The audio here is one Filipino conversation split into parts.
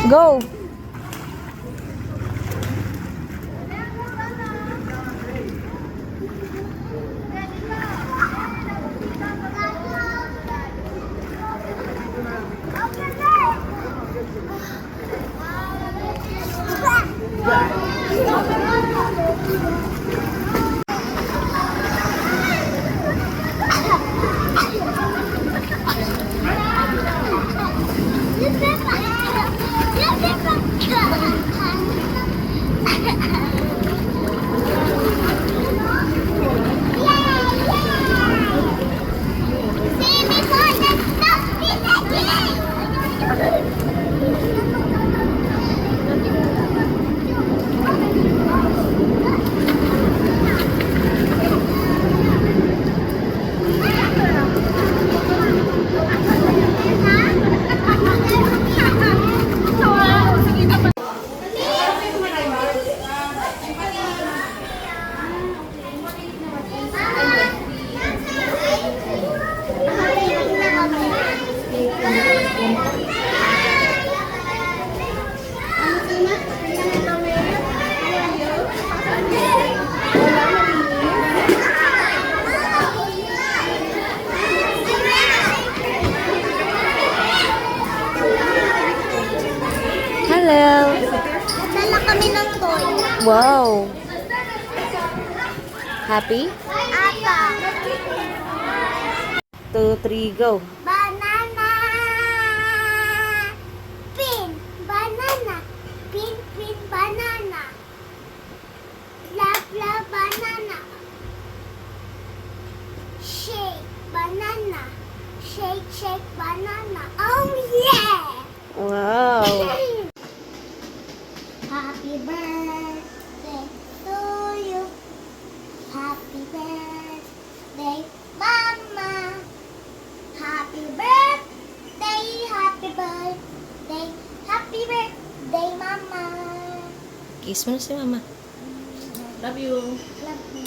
Go! Hello! Dala kami ng toy. Wow! Happy? Apa? 2, 3, go! Banana! Pin! Banana! Pin, pin, banana! Bla, bla, banana! Shake, banana! Shake, shake, banana! Oh, yeah! Wow! Happy birthday to you. Happy birthday, Mama. Happy birthday, happy birthday, happy birthday, Mama. Kiss mo na si Mama. Love you. Love you.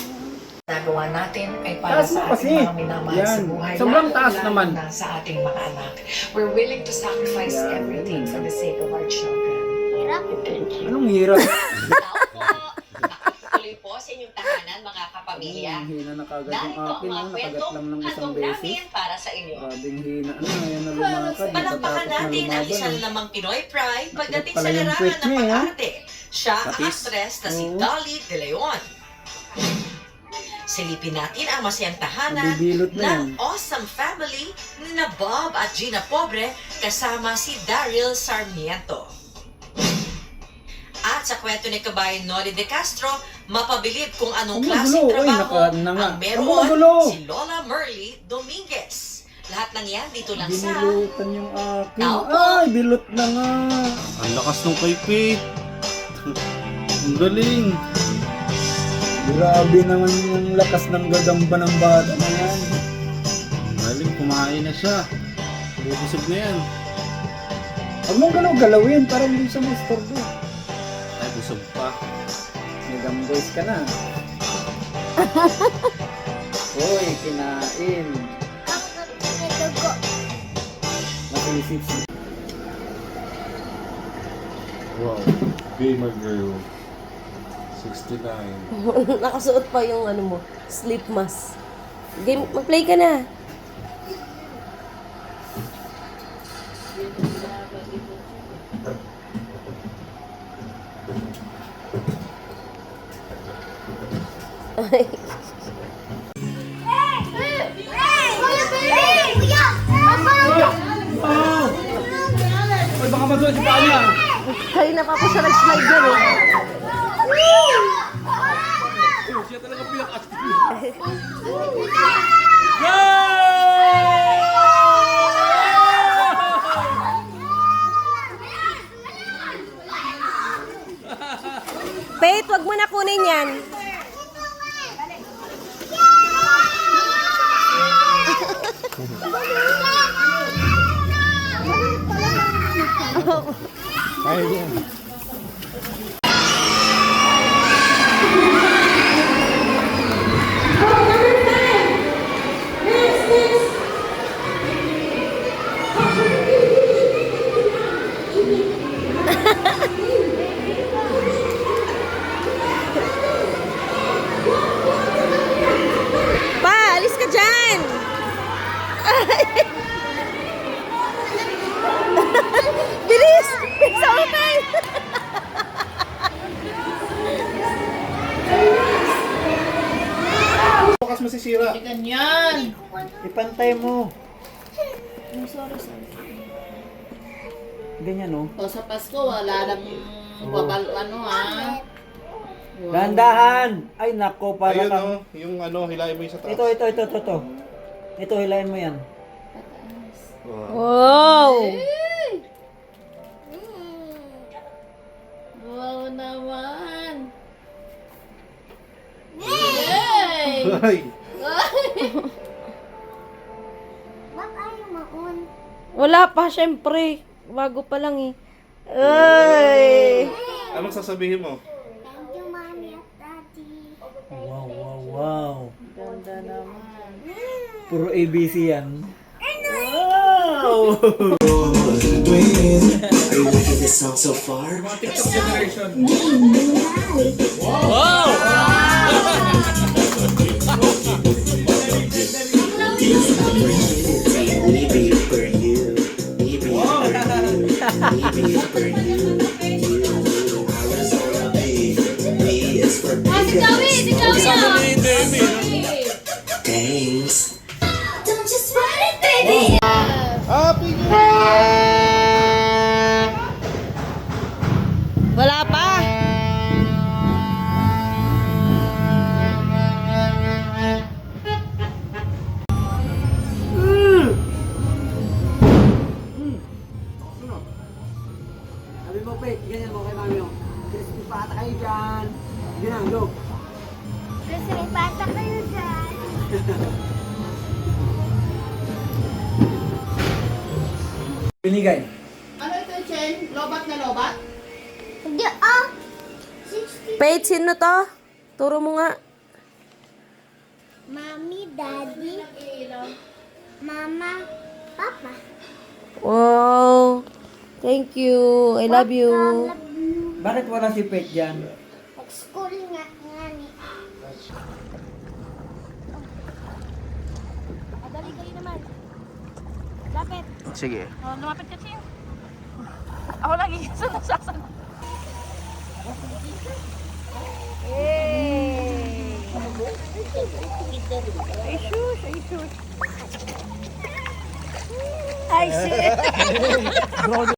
Nagawa natin ay para Taas mo sa kasi. ating mga minamahal sa Yan. buhay. Sobrang lalo- taas lalo naman. na sa ating mga anak. We're willing to sacrifice Yan. everything for the sake of our children. Hirap. Thank you. Anong hirap? Tao po, nakatuloy po sa inyong tahanan mga kapamilya. Ang hina na kagad yung Narito ang akin, mga nakagat kwentong lang ng isang hatong beses. namin para sa inyo. Grabing hina na, yan na lumakad. Palakpakan Natatapos na natin ang lumaban. isang lamang Pinoy pride pagdating Pala sa yung larangan puwet ng niya, pag-arte. Siya ang Patis. aktres na si Oo. Dolly De Leon. Silipin natin ang masayang tahanan Nabibilot na ng yan. awesome family na Bob at Gina Pobre kasama si Daryl Sarmiento. At sa kwento ni Kabayan Noli De Castro, mapabilib kung anong Ang klaseng magulo, oy, trabaho na nga. ang Ang meron magulo. si Lola Merly Dominguez. Lahat ng yan dito lang sa Binilutan yung akin. Tao po. Ay, bilot na nga. Ang lakas ng kay Pete. Ang galing. Grabe naman yung lakas ng gagamba ng bata na yan. Galing, kumain na siya. Bubusog na yan. Huwag mong galaw-galawin, parang hindi siya mastorbo. Ay, busog pa. May gamboys ka na. Uy, kinain. Ang dugo. Masisip. Wow. Gamer girl. 69. Nakasuot pa yung ano mo, sleep mask. Game, mag-play ka na. Ay. Uy, baka masuot si Panya. Kanina pa po siya nag-slide dyan eh. Siya talaga pinaka-active. Faith, wag mo na kunin yan. Kaya yan. masisira. Hindi ganyan. Ipantay mo. Ganyan, oh. O sa Pasko, wala nang babal, ano ha. Dahan-dahan. Ay, nako, para Ayun kang... oh, yung ano, hilahin mo yung sa taas. Ito. Ito, hilahin mo yan. Wow. Wow! Wow naman. Yay! Ay! Ba't ayaw maun? Wala pa, syempre. Bago pa lang eh. Ay! Anong sasabihin mo? Thank you, Mommy at Daddy. Wow. Ganda naman. Puro ABC yan. This song so far. We be for you. We be for you. We be for you. Arizona B. B is for big. Thanks. Don't you sweat it, baby! Happy New Wala pa! Sabi mo, Pete, ganyan mo kay Mami, oh. Crispy pata kayo dyan. Ganyan, go. Kasi may pata kayo dyan. Binigay. Ano ito, Chen? Lobat na lobat? Hindi, ah! 60. Paige, sino to? Turo mo nga. Mommy, Daddy, Mama, Papa. Wow! Thank you. I love you. Love you. Bakit wala si Pete dyan? Mag-school nga ni. Dali naman. Lapit. Sige. Oh, lumapit ka, Chen. Ako lagi sasaksan. Ay, shit!